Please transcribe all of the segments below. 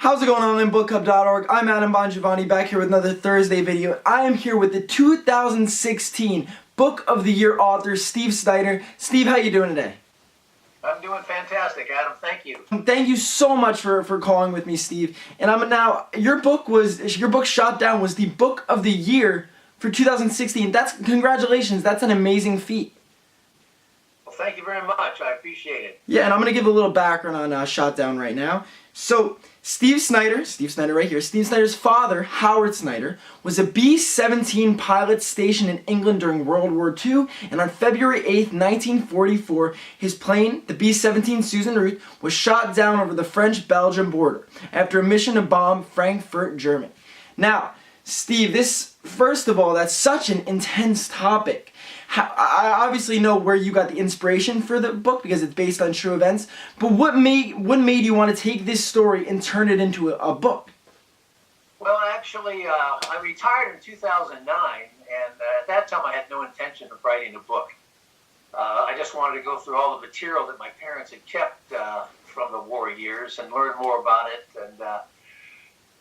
How's it going on OnlineBookClub.org? I'm Adam Bongiovanni back here with another Thursday video. I am here with the 2016 Book of the Year author, Steve Snyder. Steve, how you doing today? I'm doing fantastic, Adam. Thank you. Thank you so much for calling with me, Steve. And your book Shot Down was the Book of the Year for 2016. Congratulations. That's an amazing feat. Well, thank you very much. I appreciate it. Yeah, and I'm going to give a little background on Shot Down right now. So, Steve Snyder right here, Steve Snyder's father, Howard Snyder, was a B-17 pilot stationed in England during World War II, and on February 8th, 1944, his plane, the B-17 Susan Root, was shot down over the French-Belgian border after a mission to bomb Frankfurt, Germany. Now, Steve, first of all, that's such an intense topic. I obviously know where you got the inspiration for the book because it's based on true events, but what made you want to take this story and turn it into a book? Well, actually, I retired in 2009, and at that time I had no intention of writing a book. I just wanted to go through all the material that my parents had kept from the war years and learn more about it. And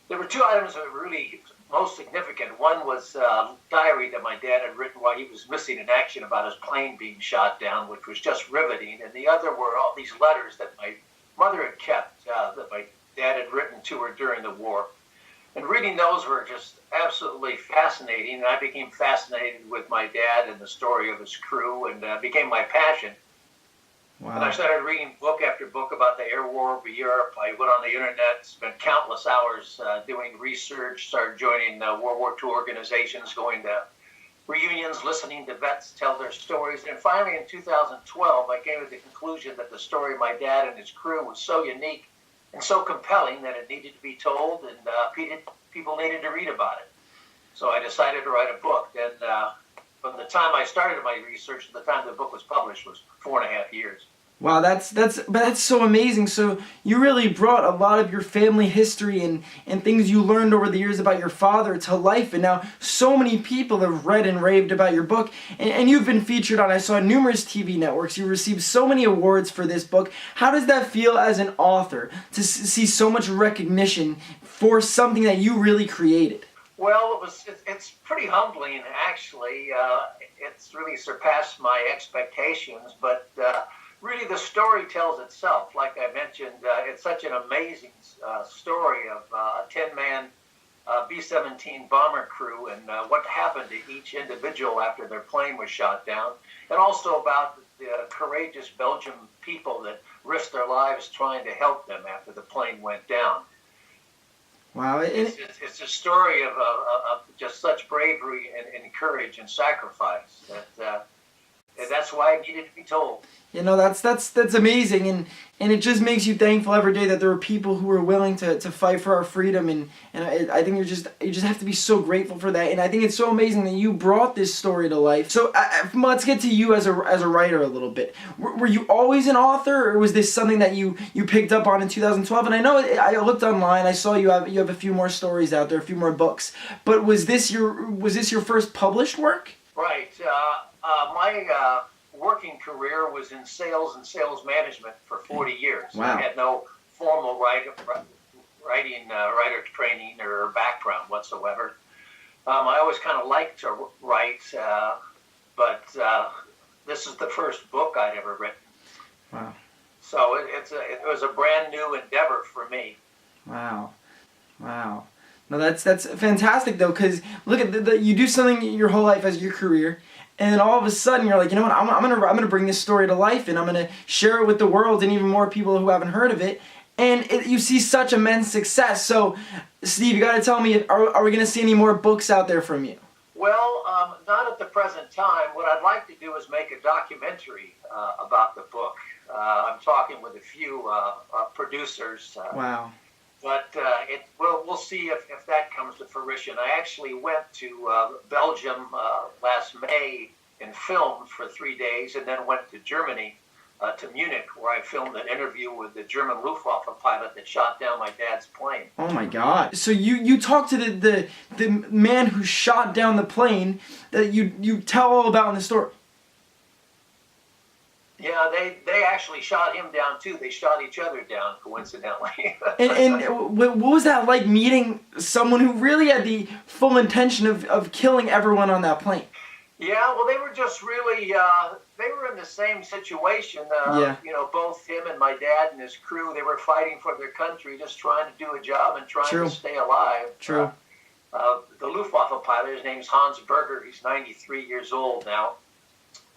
there were two items that were really most significant. One was a diary that my dad had written while he was missing in action about his plane being shot down, which was just riveting. And the other were all these letters that my mother had kept that my dad had written to her during the war. And reading those were just absolutely fascinating. And I became fascinated with my dad and the story of his crew, and became my passion. Wow. And I started reading book after book about the air war over Europe. I went on the internet, spent countless hours doing research, started joining World War II organizations, going to reunions, listening to vets tell their stories. And finally, in 2012, I came to the conclusion that the story of my dad and his crew was so unique and so compelling that it needed to be told, and people needed to read about it. So I decided to write a book. And from the time I started my research to the time the book was published was 4.5 years. Wow, that's so amazing. So you really brought a lot of your family history and things you learned over the years about your father to life, and now so many people have read and raved about your book, and you've been featured on, I saw, numerous TV networks. You received so many awards for this book. How does that feel as an author to see so much recognition for something that you really created? Well, it's pretty humbling, actually. It's really surpassed my expectations, but really the story tells itself. Like I mentioned, it's such an amazing story of a 10-man B-17 bomber crew and what happened to each individual after their plane was shot down, and also about the courageous Belgian people that risked their lives trying to help them after the plane went down. Wow, it's a story of just such bravery and courage and sacrifice that that's why it needed to be told. You know, that's amazing, and it just makes you thankful every day that there are people who are willing to fight for our freedom, and I think you just have to be so grateful for that. And I think it's so amazing that you brought this story to life. So let's get to you as a writer a little bit. Were you always an author, or was this something that you picked up on in 2012? And I know I looked online, I saw you have a few more stories out there, a few more books. But was this your first published work? Right. My working career was in sales and sales management for 40 years. Wow. I had no formal writer training or background whatsoever. I always kind of liked to write, but this is the first book I'd ever written. Wow. So it was a brand new endeavor for me. Wow. Wow. No, that's fantastic though, because look at you do something your whole life as your career, and then all of a sudden you're like, you know what, I'm gonna bring this story to life, and I'm gonna share it with the world and even more people who haven't heard of it, and you see such immense success. So, Steve, you got to tell me, are we gonna see any more books out there from you? Well, not at the present time. What I'd like to do is make a documentary about the book. I'm talking with a few producers. Wow. But we'll see if that comes to fruition. I actually went to Belgium last May and filmed for 3 days, and then went to Germany, to Munich, where I filmed an interview with the German Luftwaffe pilot that shot down my dad's plane. Oh my God! So you talked to the man who shot down the plane that you tell all about in the story. Yeah, they actually shot him down too. They shot each other down, coincidentally. And what was that like, meeting someone who really had the full intention of killing everyone on that plane? Yeah, well, they were just really, they were in the same situation. Yeah. You know, both him and my dad and his crew, they were fighting for their country, just trying to do a job and trying True. to stay alive. True. The Luftwaffe pilot, his name's Hans Berger. He's 93 years old now.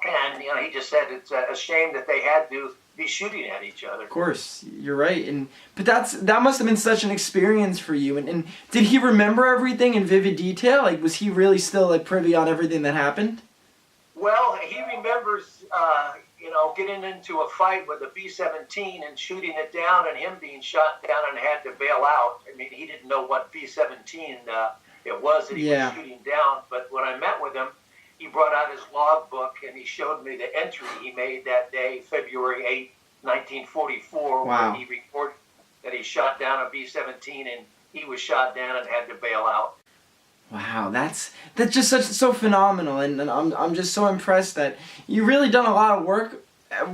And, you know, he just said it's a shame that they had to be shooting at each other. Of course, you're right. But that must have been such an experience for you. And did he remember everything in vivid detail? Like, was he really still like privy on everything that happened? Well, he remembers, you know, getting into a fight with a B-17 and shooting it down, and him being shot down and had to bail out. I mean, he didn't know what B-17 it was that he was shooting down. But when I met with him, he brought out his logbook and he showed me the entry he made that day, February 8, 1944, Wow. where he reported that he shot down a B-17 and he was shot down and had to bail out. Wow, that's just so phenomenal, and I'm just so impressed that you really done a lot of work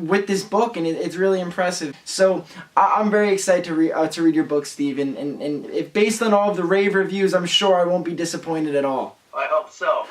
with this book, and it's really impressive. So I'm very excited to read your book, Steve, and if based on all of the rave reviews, I'm sure I won't be disappointed at all. I hope so.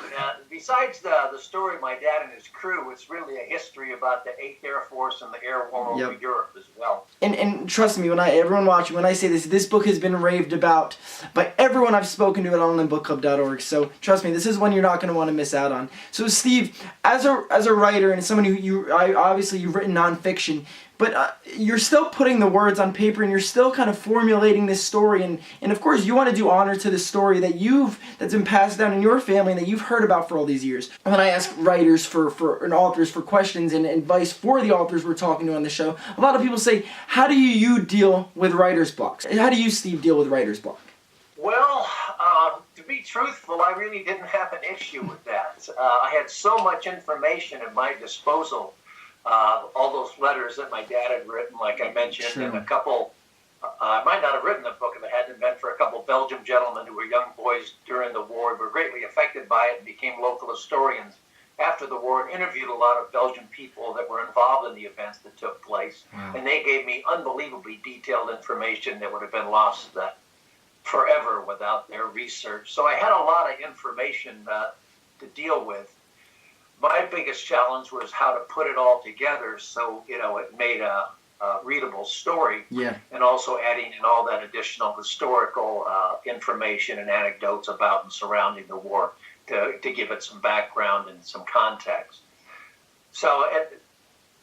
Besides the story of my dad and his crew, it's really a history about the 8th Air Force and the air war over Europe as well. And trust me, everyone watching, when I say this book has been raved about by everyone I've spoken to at OnlineBookClub.org. So trust me, this is one you're not going to want to miss out on. So Steve, as a writer and someone who obviously you've written nonfiction, but you're still putting the words on paper, and you're still kind of formulating this story, and of course you want to do honor to the story that's been passed down in your family and that you've heard about for all these years. When I ask writers and authors for questions and advice for the authors we're talking to on the show, a lot of people say, how do you deal with writer's blocks? How do you, Steve, deal with writer's block? Well, to be truthful, I really didn't have an issue with that. I had so much information at my disposal. All those letters that my dad had written, like I mentioned, Sure. and a couple, I might not have written the book if it hadn't been for a couple Belgian gentlemen who were young boys during the war, were greatly affected by it and became local historians after the war, and interviewed a lot of Belgian people that were involved in the events that took place. Wow. And they gave me unbelievably detailed information that would have been lost forever without their research. So I had a lot of information to deal with. My biggest challenge was how to put it all together so, you know, it made a readable story. Yeah. And also adding in all that additional historical information and anecdotes about and surrounding the war to give it some background and some context. So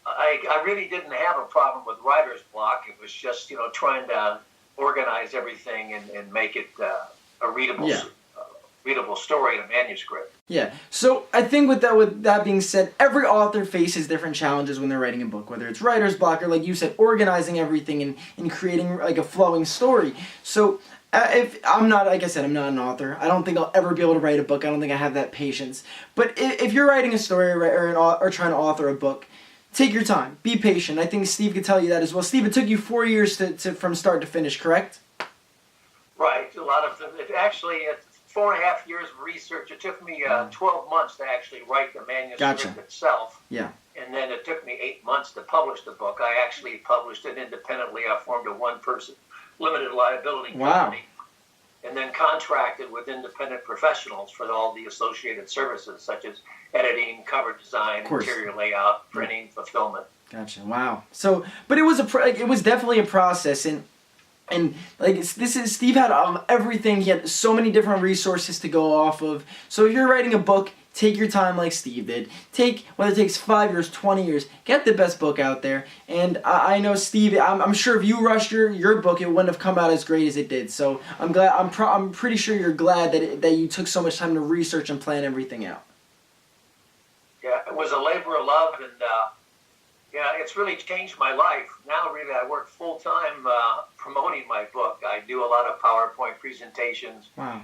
I really didn't have a problem with writer's block. It was just, you know, trying to organize everything and make it a readable readable story in a manuscript. Yeah. So I think with that being said, every author faces different challenges when they're writing a book, whether it's writer's block or, like you said, organizing everything and creating like a flowing story. So if I'm not, like I said, I'm not an author. I don't think I'll ever be able to write a book. I don't think I have that patience. But if you're writing a story or trying to author a book, take your time. Be patient. I think Steve could tell you that as well. Steve, it took you 4 years to from start to finish, correct? Right. A lot of them. It's 4.5 years of research. It took me 12 months to actually write the manuscript itself. Yeah. And then it took me 8 months to publish the book. I actually published it independently. I formed a one-person limited liability company. And then contracted with independent professionals for all the associated services, such as editing, cover design, interior layout, printing, fulfillment. Gotcha. Wow. So, but it was definitely a process, and like Steve had everything. He had so many different resources to go off of. So if you're writing a book, take your time like Steve did. Take whether it takes 5 years, 20 years. Get the best book out there. And I know Steve. I'm sure if you rushed your book, it wouldn't have come out as great as it did. So I'm glad. I'm pretty sure you're glad that you took so much time to research and plan everything out. Yeah, it was a labor of love, and it's really changed my life. Now, really, I work full-time promoting my book. I do a lot of PowerPoint presentations, Wow.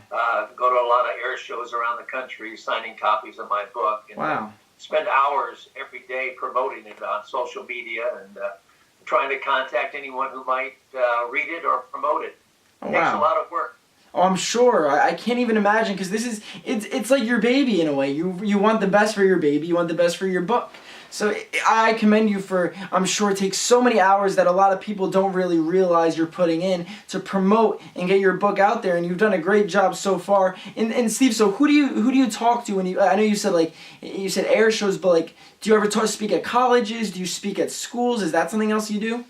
Go to a lot of air shows around the country, signing copies of my book, and Wow. spend hours every day promoting it on social media and trying to contact anyone who might read it or promote it. Oh, It takes wow. a lot of work. Oh, I'm sure. I can't even imagine, because it's like your baby in a way. You want the best for your baby. You want the best for your book. So I commend you for, I'm sure it takes so many hours that a lot of people don't really realize you're putting in to promote and get your book out there, and you've done a great job so far. And Steve, so who do you talk to when you, I know you said air shows, but like, do you ever speak at colleges? Do you speak at schools? Is that something else you do?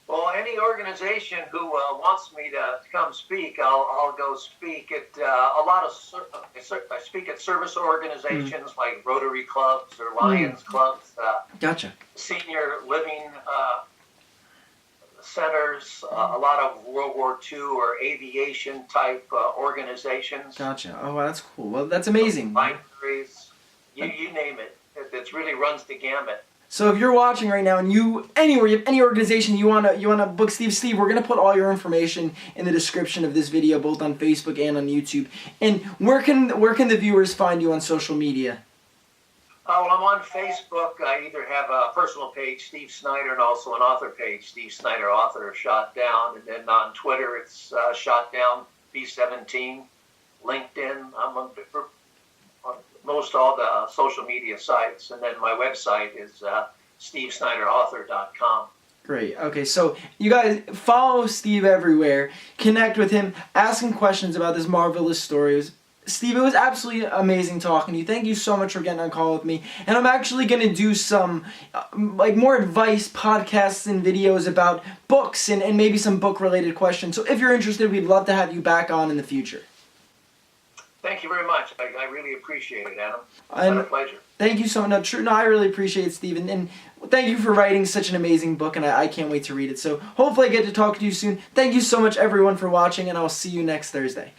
Well, any organization who wants me to come speak, I'll go speak at I speak at service organizations like Rotary clubs or Lions clubs, Gotcha. senior living centers, a lot of World War II or aviation type organizations. Gotcha. Oh, wow, that's cool. Well, that's amazing. Libraries, you name it. It really runs the gamut. So if you're watching right now and you have any organization you wanna book Steve, we're gonna put all your information in the description of this video, both on Facebook and on YouTube. And where can the viewers find you on social media? Well, I'm on Facebook. I either have a personal page, Steve Snyder, and also an author page, Steve Snyder, author, Shot Down. And then on Twitter, it's Shot Down B17. LinkedIn, I'm on most all the social media sites, and then my website is stevesnyderauthor.com. Great. Okay, so you guys follow Steve everywhere, connect with him, ask him questions about this marvelous story. Steve, it was absolutely amazing talking to you. Thank you so much for getting on call with me. And I'm actually going to do some more advice podcasts and videos about books and maybe some book-related questions. So if you're interested, we'd love to have you back on in the future. Thank you very much. I really appreciate it, Adam. It's been a pleasure. Thank you so much. No, I really appreciate it, Steve. And thank you for writing such an amazing book, and I can't wait to read it. So hopefully I get to talk to you soon. Thank you so much, everyone, for watching, and I'll see you next Thursday.